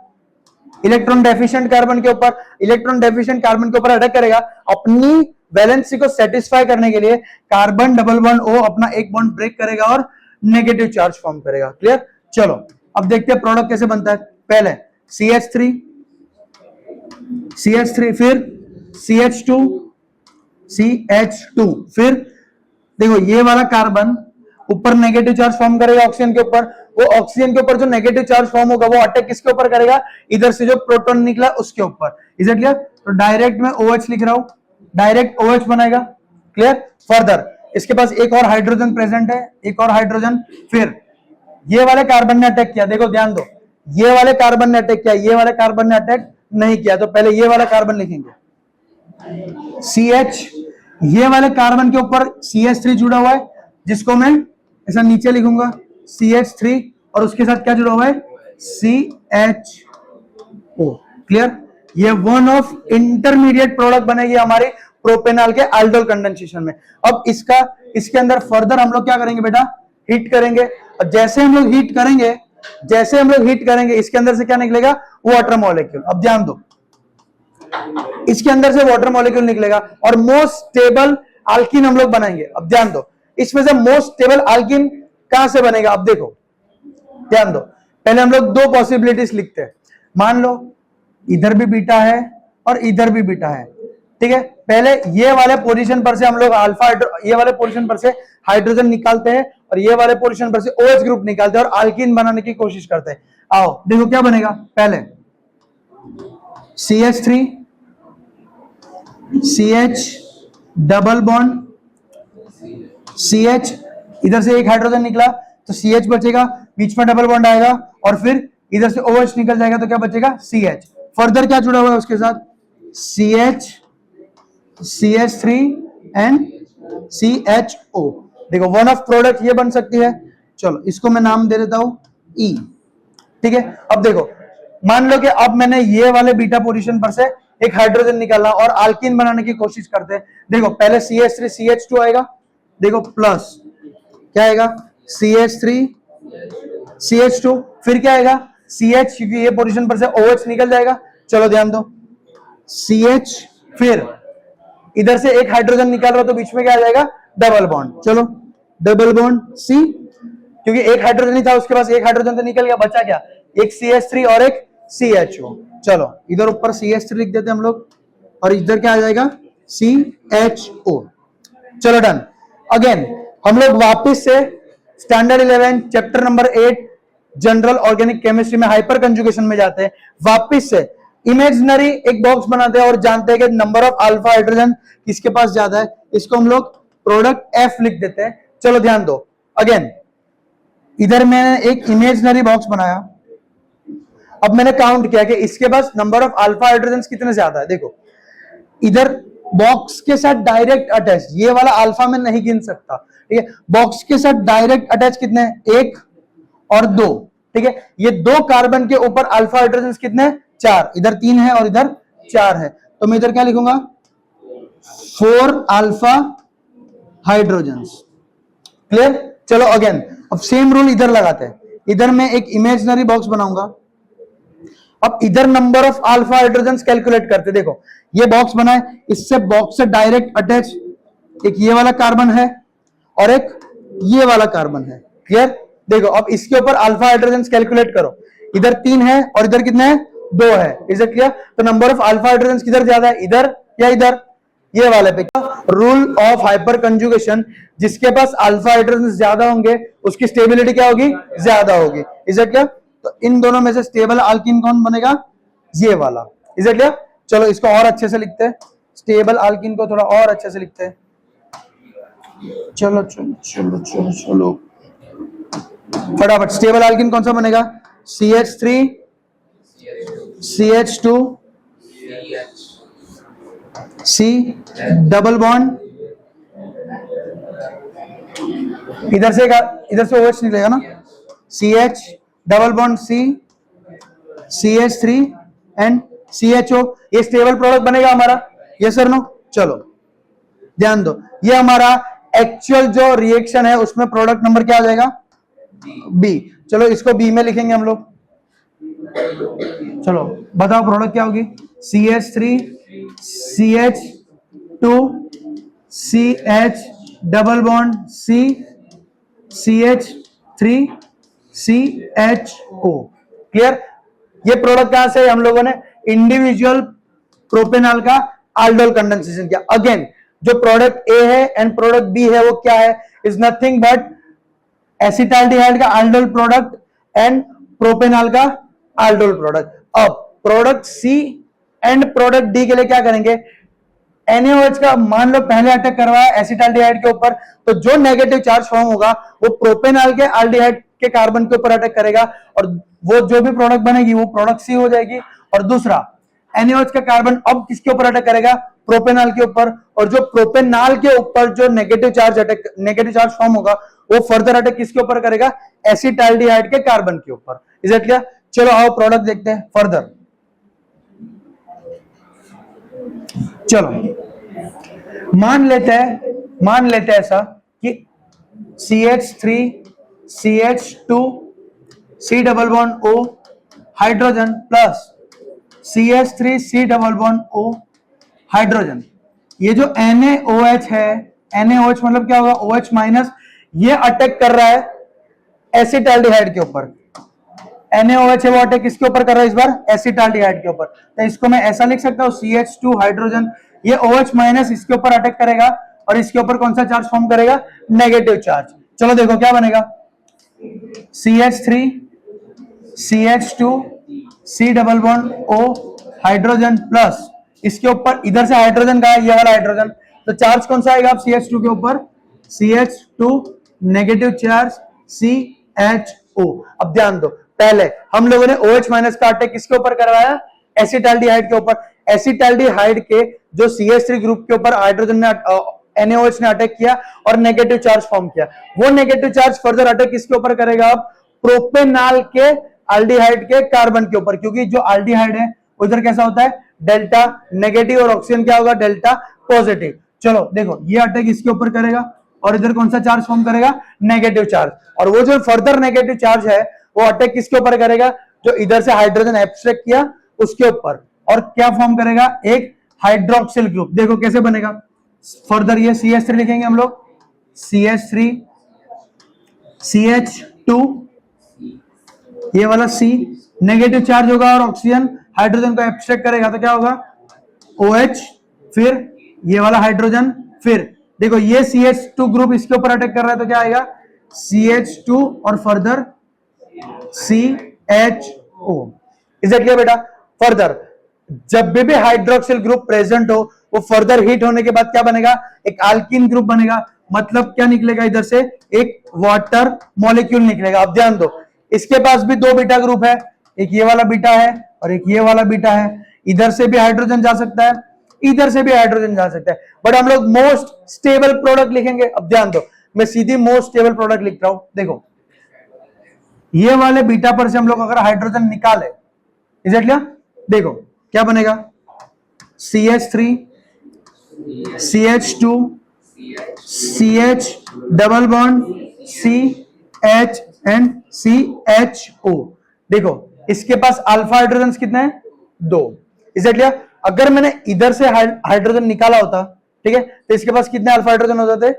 इलेक्ट्रॉन डेफिशिएंट कार्बन के ऊपर। इलेक्ट्रॉन डेफिशिएंट कार्बन के ऊपर अटैक करेगा। अपनी वैलेंसी को सेटिस्फाई करने के लिए कार्बन डबल बॉन्ड O अपना एक बॉन्ड ब्रेक करेगा और नेगेटिव चार्ज फॉर्म करेगा। क्लियर। चलो अब देखते हैं प्रोडक्ट कैसे बनता है। पहले CH3 फिर CH2 CH2, फिर देखो ये वाला कार्बन ऊपर नेगेटिव चार्ज फॉर्म करेगा ऑक्सीजन के ऊपर। वो ऑक्सीजन के ऊपर जो नेगेटिव चार्ज फॉर्म होगा वो अटैक किसके ऊपर करेगा, इधर से जो प्रोटॉन निकला उसके ऊपर। Is it clear. तो डायरेक्ट में OH लिख रहा हूं, डायरेक्ट OH बनाएगा। क्लियर। फर्दर इसके पास एक और हाइड्रोजन प्रेजेंट है, एक और हाइड्रोजन। फिर ये वाले कार्बन ने अटैक किया, देखो ध्यान दो, ये वाले कार्बन ने अटैक किया, ये वाले कार्बन ने अटैक नहीं किया। तो पहले ये वाला कार्बन लिखेंगे CH, ये वाले कार्बन के ऊपर CH3 जुड़ा हुआ है, जिसको मैं ऐसा नीचे लिखूंगा CH3, और उसके साथ क्या जुड़ा हुआ है, CHO। क्लियर। ये वन ऑफ इंटरमीडिएट प्रोडक्ट बनेगी हमारी प्रोपेनॉल के एल्डोल कंडेंसेशन में। अब इसके अंदर फर्दर हम लोग क्या करेंगे बेटा, हीट करेंगे। और जैसे हम लोग हीट करेंगे इसके अंदर से क्या निकलेगा, वाटर मॉलिक्यूल। अब ध्यान दो, इसके अंदर से वाटर मॉलिक्यूल निकलेगा और मोस्ट स्टेबल अल्कीन हम लोग बनाएंगे। अब ध्यान दो, इसमें से मोस्ट स्टेबल अल्कीन कहां से बनेगा। अब देखो ध्यान दो, पहले हम लोग दो पॉसिबिलिटीज लिखते हैं। मान लो इधर भी बीटा है और इधर भी बीटा है, ठीक है। पहले ये वाले पोजीशन पर से हम लोग ये वाले पोजीशन पर से हाइड्रोजन निकालते हैं और ये वाले पोजीशन पर से OH ग्रुप निकालते हैं और अल्कीन बनाने की कोशिश करते हैं। आओ देखो क्या बनेगा। पहले CH3 CH double bond CH, इधर से एक हाइड्रोजन निकला तो CH बचेगा, बीच में डबल बॉन्ड आएगा और फिर इधर से OH निकल जाएगा तो क्या बचेगा, CH। फर्दर क्या जुड़ा हुआ है उसके साथ, CH3 एंड CHO। देखो वन ऑफ प्रोडक्ट ये बन सकती है। चलो इसको मैं नाम दे देता हूं E, ठीक है। अब देखो मान लो कि अब मैंने ये वाले बीटा पोजीशन पर से एक हाइड्रोजन निकाला और अल्कीन बनाने की कोशिश करते हैं। देखो पहले CH3 CH2 आएगा, देखो प्लस क्या आएगा, CH3 CH2, फिर क्या आएगा CH, क्योंकि ये पोजीशन पर से OH निकल जाएगा। चलो ध्यान दो, CH, फिर इधर से एक हाइड्रोजन निकाल रहा तो बीच में क्या आ जाएगा, डबल बॉन्ड। चलो डबल बॉन्ड C, क्योंकि एक हाइड्रोजन ही था उसके पास, एक हाइड्रोजन तो निकल गया, बचा क्या, एक CH3 और एक CHO। चलो इधर ऊपर CH3 लिख देते हम लोग और इधर क्या आ जाएगा, CHO। चलो डन। अगेन हम लोग वापस से standard 11 chapter number 8 general organic chemistry में हाइपर कंजुगेशन में जाते हैं। वापस से इमेजिनरी एक बॉक्स बनाते हैं और जानते हैं कि नंबर ऑफ अल्फा हाइड्रोजन किसके पास ज्यादा है। इसको हम लोग प्रोडक्ट F लिख देते हैं। चलो ध्यान दो, अगेन इधर मैंने एक इमेजिनरी बॉक्स बनाया। अब मैंने काउंट किया कि इसके पास नंबर ऑफ अल्फा हाइड्रोजन कितने ज्यादा है। देखो इधर बॉक्स के साथ डायरेक्ट अटैच, ये वाला अल्फा में नहीं गिन सकता, ठीक है। बॉक्स के साथ डायरेक्ट अटैच कितने हैं, 1 और 2, ठीक है। ये 2 कार्बन के ऊपर अल्फा हाइड्रोजन कितने हैं, 4, इधर 3 है और इधर 4 है। तो मैं इधर क्या लिखूंगा, 4 अल्फा हाइड्रोजन। क्लियर। चलो अगेन अब सेम रूल इधर लगाते हैं। इधर मैं एक इमेजिनरी बॉक्स बनाऊंगा। अब इधर number of alpha hydrogen calculate करते। देखो ये बॉक्स बना है, इससे बॉक्स से डायरेक्ट अटैच एक ये वाला कार्बन है और एक ये वाला कार्बन है। क्लियर। देखो अब इसके ऊपर अल्फा हाइड्रोजन कैलकुलेट करो। इधर 3 है और इधर कितने हैं, 2 है। Is it clear. तो नंबर ऑफ अल्फा हाइड्रोजन किधर ज्यादा है, इधर या इधर, ये वाले पे। रूल ऑफ हाइपर कंजुगेशन, जिसके पास अल्फा हाइड्रोजन ज्यादा होंगे उसकी स्टेबिलिटी क्या होगी, ज्यादा होगी। Is it clear. तो इन दोनों में से स्टेबल अल्कीन कौन बनेगा, ये वाला। Is it clear. चलो इसको और अच्छे से लिखते हैं, स्टेबल अल्कीन को थोड़ा और अच्छे से लिखते हैं। चलो चलो चलो चलो चलो फटाफट। स्टेबल एल्कीन कौन सा बनेगा? CH3 CH2 C double bond, इधर से OH निकलेगा ना, CH double bond C CH3 and CHO। ये स्टेबल प्रोडक्ट बनेगा हमारा, यस सर नो? चलो ध्यान दो, ये हमारा एक्चुअल जो रिएक्शन है उसमें प्रोडक्ट नंबर क्या आ जाएगा? बी। चलो इसको बी में लिखेंगे हम लोग। चलो बताओ प्रोडक्ट क्या होगी? CH3 CH2 CH double bond C CH3 CHO। Clear? ये प्रोडक्ट कहां से हम लोगों ने इंडिविजुअल प्रोपेनॉल का aldol कंडेंसेशन किया। अगेन जो प्रोडक्ट ए है एंड प्रोडक्ट बी है वो क्या है? इज नथिंग बट एसिटाल्डिहाइड का aldol प्रोडक्ट एंड प्रोपेनॉल का aldol प्रोडक्ट। अब product C and product D के लिए क्या करेंगे? NaOH का मान लो पहले अटैक करवाया एसिटाल्डिहाइड के ऊपर, तो जो नेगेटिव चार्ज फॉर्म होगा वो प्रोपेनॉल के एल्डिहाइड के कार्बन के ऊपर अटैक करेगा और वो जो भी प्रोडक्ट बनेगी वो प्रोडक्ट सी हो जाएगी। और दूसरा NaOH का कार्बन अब किसके ऊपर अटैक करेगा? प्रोपेनॉल के ऊपर, और जो प्रोपेनॉल के ऊपर जो नेगेटिव चार्ज फॉर्म होगा वो फर्दर अटैक किसके ऊपर करेगा? एसिटाल्डिहाइड के कार्बन के ऊपर। Is it clear? चलो आओ प्रोडक्ट देखते हैं फर्दर। चलो मान लेते हैं ऐसा कि CH3 CH2 C double bond O hydrogen plus CH3 C double bond O hydrogen. ये जो NaOH है, NaOH मतलब क्या होगा? OH माइनस, ये अटैक कर रहा है एसिटाल्डिहाइड के ऊपर। NaOH है वो अटैक किसके ऊपर कर रहा है इस बार? एसिटाल्डिहाइड के ऊपर। तो इसको मैं ऐसा लिख सकता हूं CH2 हाइड्रोजन, ये OH माइनस इसके ऊपर अटैक करेगा और इसके ऊपर कौन सा चार्ज फॉर्म करेगा? Negative charge. चलो देखो क्या बनेगा? CH3 CH2 C double bond O hydrogen plus इसके ऊपर इधर से हाइड्रोजन का है, ये वाला हाइड्रोजन, तो चार्ज कौन सा आएगा अब CH2 के ऊपर? CH2 negative charge CHO। अब ध्यान दो, पहले हम लोगों ने OH माइनस का अटैक किसके ऊपर करवाया? एसिटाल्डिहाइड के ऊपर। एसिटाल्डिहाइड के जो CH3 ग्रुप के ऊपर हाइड्रोजन ने NaOH ने अटैक किया और नेगेटिव चार्ज फॉर्म किया। वो नेगेटिव चार्ज फर्दर अटैक किसके ऊपर करेगा? अब प्रोपेनॉल के एल्डिहाइड के कार्बन के ऊपर, क्योंकि जो एल्डिहाइड है उधर कैसा होता है? डेल्टा नेगेटिव और ऑक्सीजन क्या होगा? Delta positive. चलो देखो ये अटैक इसके ऊपर करेगा और इधर कौन सा चार्ज फॉर्म करेगा? Negative charge. और वो जो फर्दर नेगेटिव चार्ज है वो अटैक किसके ऊपर करेगा? जो इधर से हाइड्रोजन एब्स्ट्रैक्ट किया उसके ऊपर, और क्या फॉर्म करेगा? एक हाइड्रोक्सिल ग्रुप। देखो कैसे बनेगा फर्दर, ये CH3 लिखेंगे हम लोग, CH3 CH2 ये वाला C नेगेटिव चार्ज होगा और ऑक्सीजन हाइड्रोजन को एब्स्ट्रैक्ट करेगा तो क्या होगा? OH, फिर ये वाला हाइड्रोजन, फिर देखो ये CH2 ग्रुप इसके ऊपर अटैक कर रहा है तो क्या आएगा? CH2 और further CHO। Is it clear बेटा? फर्दर जब भी हाइड्रोक्सिल ग्रुप प्रेजेंट हो वो फर्दर हीट होने के बाद क्या बनेगा? एक अल्कीन ग्रुप बनेगा। मतलब क्या निकलेगा इधर से? एक वाटर मॉलिक्यूल निकलेगा। अब ध्यान दो, इसके पास भी दो बीटा ग्रुप है, एक ये वाला बीटा है और एक ये वाला बीटा है। इधर से भी हाइड्रोजन जा सकता है, इधर से भी हाइड्रोजन जा सकता है, बट हम लोग मोस्ट स्टेबल प्रोडक्ट लिखेंगे। अब ध्यान दो, मैं सीधी मोस्ट स्टेबल प्रोडक्ट लिख रहा हूं। देखो ये वाले बीटा पर से हम लोग अगर हाइड्रोजन निकाले, इज इट क्लियर? देखो क्या बनेगा? CH3 CH2 CH double bond CH and CHO। देखो इसके पास अल्फा हाइड्रोजन कितने हैं? 2। Is it clear? अगर मैंने इधर से हाइड्रोजन निकाला होता, ठीक है, तो इसके पास कितने अल्फा हाइड्रोजन हो जाते?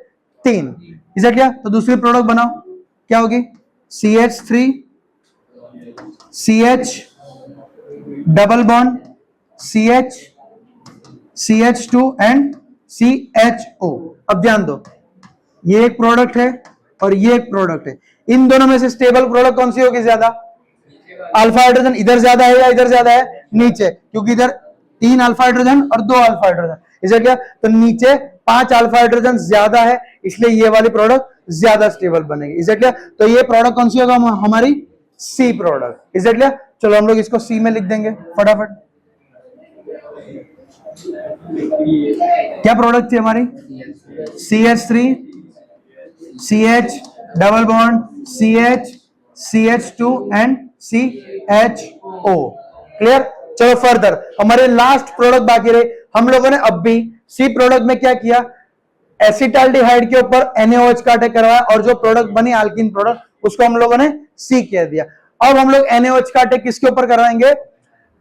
3। Is it clear? तो दूसरी प्रोडक्ट बनाओ, क्या होगी? CH3 CH double bond CH CH2 and CHO। अब ध्यान दो, ये एक प्रोडक्ट है और ये एक प्रोडक्ट है। इन दोनों में से स्टेबल प्रोडक्ट कौन सी होगी ज्यादा? अल्फा हाइड्रोजन इधर ज्यादा है या इधर ज्यादा है? नीचे, क्योंकि इधर 3 अल्फा हाइड्रोजन और 2 अल्फा हाइड्रोजन। इसे क्या? तो नीचे 5 अल्फा हाइड्रोजन ज्यादा है, इसलिए ये वाली प्रोडक्ट ज्यादा स्टेबल बनेगी। Is it clear? तो ये प्रोडक्ट कौन सी होगा हमारी? सी प्रोडक्ट। Is it clear? चलो हम लोग इसको सी में लिख देंगे फटाफट। क्या प्रोडक्ट थी हमारी? CH3 CH double bond CH CH2 and CHO। Clear? चलो फर्दर हमारे लास्ट प्रोडक्ट बाकी रहे। हम लोगों ने अब भी सी प्रोडक्ट में क्या किया? एसिटाल्डिहाइड के ऊपर NaOH का अटैक करवाया और जो प्रोडक्ट बनी अल्कीन प्रोडक्ट उसको हम लोगों ने सी कह दिया। अब हम लोग NaOH का अटैक किसके ऊपर करवाएंगे?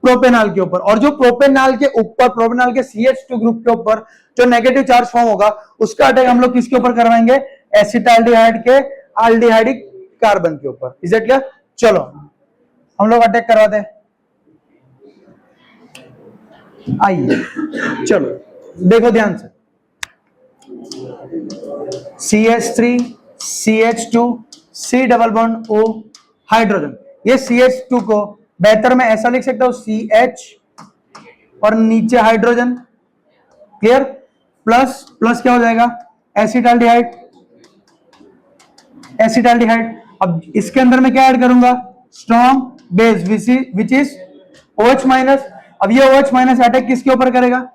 प्रोपेनॉल के ऊपर। और जो प्रोपेनॉल के ऊपर, प्रोपेनॉल के CH2 ग्रुप के ऊपर जो नेगेटिव चार्ज फॉर्म होगा उसका अटैक हम लोग किसके ऊपर करवाएंगे? एसिटाल्डिहाइड के एल्डिहाइडिक कार्बन के ऊपर। Is it clear? चलो हम लोग अटैक करवाते हैं। आइए चलो देखो ध्यान से। CH3 CH2 C double bond O hydrogen. ये CH2 को बेहतर मैं ऐसा लिख सकता हूं CH और नीचे हाइड्रोजन। क्लियर? प्लस प्लस क्या हो जाएगा? एसिटाल्डिहाइड। एसिटाल्डिहाइड। अब इसके अंदर मैं क्या ऐड करूंगा? Strong base which is OH minus. अब ये OH माइनस अटैक किसके ऊपर करेगा?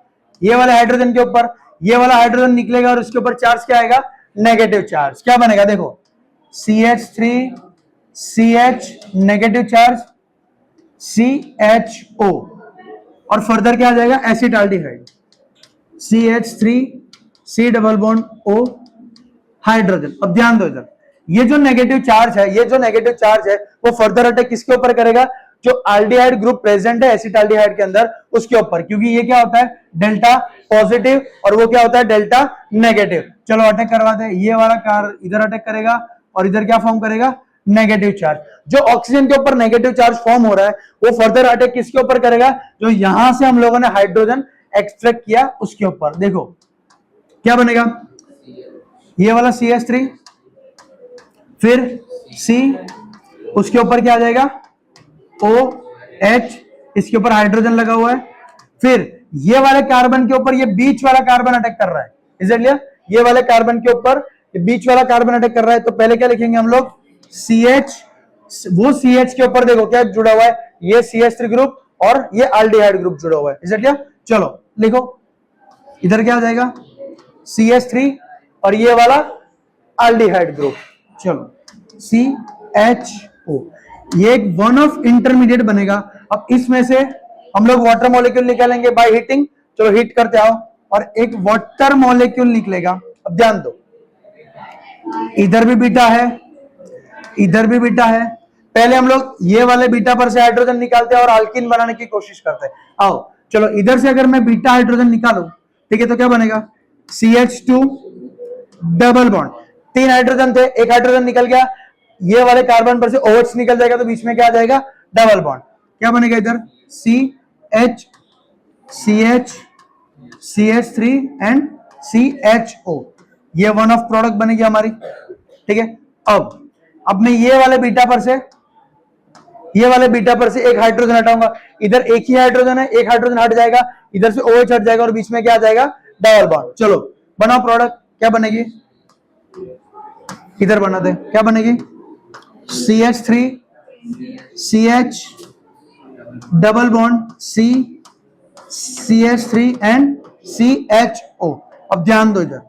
ये वाले हाइड्रोजन के ऊपर। ये वाला हाइड्रोजन निकलेगा और इसके ऊपर चार्ज क्या आएगा? Negative charge. क्या बनेगा? देखो CH3 CH negative charge CHO और फर्दर क्या आ जाएगा? Acetaldehyde CH3 C double bond O hydrogen. अब ध्यान दो इधर, ये जो नेगेटिव चार्ज है, ये जो नेगेटिव चार्ज है वो फर्दर अटैक किसके ऊपर करेगा? जो एल्डिहाइड ग्रुप प्रेजेंट है एसिटाल्डिहाइड के अंदर उसके ऊपर, क्योंकि ये क्या होता है? डेल्टा पॉजिटिव और वो क्या होता है? Delta negative. चलो अटैक करवाते हैं। ये वाला कार इधर अटैक करेगा और इधर क्या फॉर्म करेगा? Negative charge. जो ऑक्सीजन के ऊपर नेगेटिव चार्ज फॉर्म हो रहा है वो फर्दर अटैक किसके ऊपर करेगा? जो यहां से हम लोगों ने हाइड्रोजन एक्सट्रैक्ट किया उसके ऊपर। देखो क्या बनेगा? ये वाला CH3 फिर C, उसके ऊपर क्या आ जाएगा? OH, इसके ऊपर हाइड्रोजन लगा हुआ है। फिर ये वाले कार्बन के ऊपर ये बीच वाला कार्बन अटैक कर रहा है। Is it clear? ये वाले कार्बन के ऊपर ये बीच वाला कार्बन अटैक कर रहा है। तो पहले क्या लिखेंगे हम लोग? CH, वो CH के ऊपर देखो क्या जुड़ा हुआ है? ये CH3 ग्रुप और ये एल्डिहाइड ग्रुप जुड़ा हुआ है। Is it clear? चलो लिखो इधर क्या आ जाएगा? CH3 और ये वाला एल्डिहाइड ग्रुप। चलो CHO, ये एक वन ऑफ इंटरमीडिएट बनेगा। अब इसमें से हम लोग वाटर मॉलिक्यूल निकालेंगे बाय हीटिंग। चलो हीट करते आओ और एक वाटर मॉलिक्यूल निकलेगा। अब ध्यान दो, इधर भी बीटा है, इधर भी बीटा है। पहले हम लोग ये वाले बीटा पर से हाइड्रोजन निकालते हैं और अल्कीन बनाने की कोशिश करते हैं। आओ चलो इधर से अगर मैं बीटा हाइड्रोजन निकालूं, ठीक है, तो क्या बनेगा? CH2 double bond. 3 हाइड्रोजन थे, एक हाइड्रोजन निकल गया, ये वाले कार्बन पर से OH निकल जाएगा तो बीच में क्या आ जाएगा? Double bond. क्या बनेगा इधर? CH CH CH3 and CHO। ये वन ऑफ प्रोडक्ट बनेगी हमारी। ठीक है, अब मैं ये वाले बीटा पर से एक हाइड्रोजन हटाऊंगा। इधर एक ही हाइड्रोजन है, एक हाइड्रोजन हट जाएगा, इधर से OH हट जाएगा और बीच में क्या आ जाएगा? Double bond. चलो बनाओ प्रोडक्ट। क्या बनेगी? इधर बना दे। क्या बनेगी? CH3 CH double bond C CH3 and CHO। अब ध्यान दो, इधर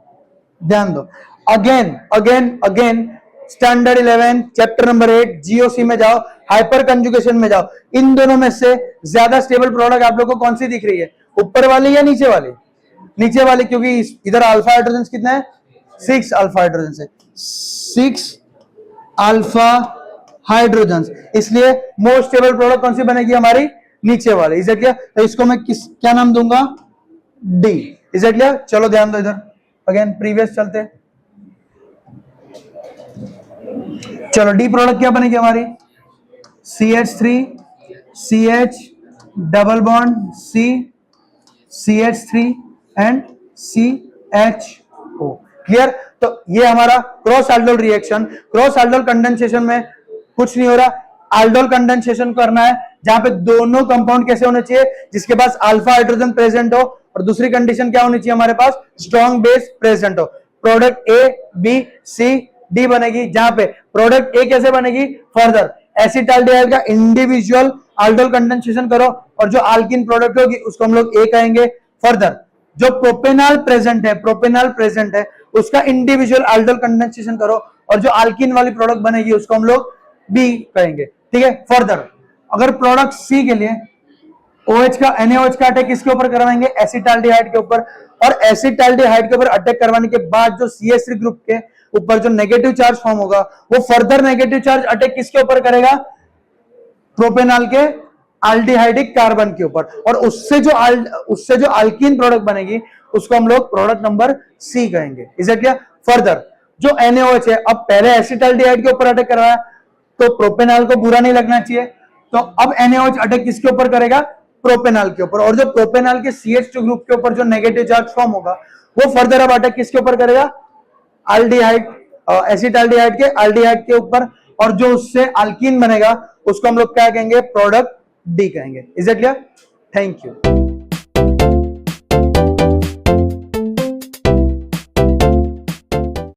ध्यान दो। Again standard 11 chapter number 8 GOC में जाओ, हाइपर कंजुगेशन में जाओ। इन दोनों में से ज्यादा स्टेबल प्रोडक्ट आप लोग को कौन सी दिख रही है? ऊपर वाली या नीचे वाली? नीचे वाली, क्योंकि इधर अल्फा हाइड्रोजन कितने हैं? 6 अल्फा हाइड्रोजन से 6 अल्फा हाइड्रोजन, इसलिए मोस्ट स्टेबल प्रोडक्ट कौन सी बनेगी हमारी? नीचे वाली। Is it clear? तो इसको मैं क्या नाम दूंगा? D। Is it clear? चलो ध्यान दो इधर, अगेन प्रीवियस चलते। चलो D प्रोडक्ट क्या बनेगी हमारी? CH3 CH double bond C CH3 and CHO। Clear? तो ये हमारा cross aldol reaction. Cross aldol condensation में कुछ नहीं हो रहा, एल्डोल कंडेंसेशन करना है जहां पे दोनों कंपाउंड कैसे होने चाहिए? जिसके पास अल्फा हाइड्रोजन प्रेजेंट हो, और दूसरी कंडीशन क्या होनी चाहिए हमारे पास? स्ट्रॉन्ग बेस प्रेजेंट हो। Product A B C D बनेगी, जहां पे प्रोडक्ट ए कैसे बनेगी, फर्दर एसिटाल्डिहाइड का इंडिविजुअल aldol कंडेंसेशन करो और जो अल्कीन प्रोडक्ट होगी उसको हम लोग ए कहेंगे। फर्दर जो प्रोपेनॉल प्रेजेंट है उसका इंडिविजुअल aldol कंडेंसेशन करो और जो अल्कीन वाली प्रोडक्ट बनेगी उसको हम लोग बी कहेंगे, ठीक है। फर्दर अगर प्रोडक्ट सी के लिए OH का NaOH का अटैक किसके ऊपर करवाएंगे, एसिटाल्डिहाइड के ऊपर, और एसिटाल्डिहाइड के ऊपर अटैक करवाने के बाद जो CH3 ग्रुप के ऊपर जो नेगेटिव चार्ज फॉर्म होगा वो फर्दर नेगेटिव चार्ज अटैक किसके ऊपर करेगा, प्रोपेनॉल के एल्डिहाइडिक कार्बन के ऊपर, और उससे जो अल्कीन प्रोडक्ट बनेगी उसको हम लोग प्रोडक्ट नंबर सी कहेंगे। Is it clear? फर्दर जो NaOH है, अब पहले एसिटाल्डिहाइड के ऊपर अटैक करवाया तो प्रोपेनॉल को बुरा नहीं लगना चाहिए, तो अब NaOH अटैक किसके ऊपर करेगा, प्रोपेनॉल के ऊपर, और जो प्रोपेनॉल के CH2 ग्रुप के ऊपर जो नेगेटिव चार्ज फॉर्म होगा वो फर्दर अब अटैक किसके ऊपर करेगा, एल्डिहाइड एसिटाल्डिहाइड के एल्डिहाइड के ऊपर, और जो उससे अल्कीन बनेगा उसको हम लोग क्या कहेंगे, प्रोडक्ट डी कहेंगे। Is it clear? Thank you.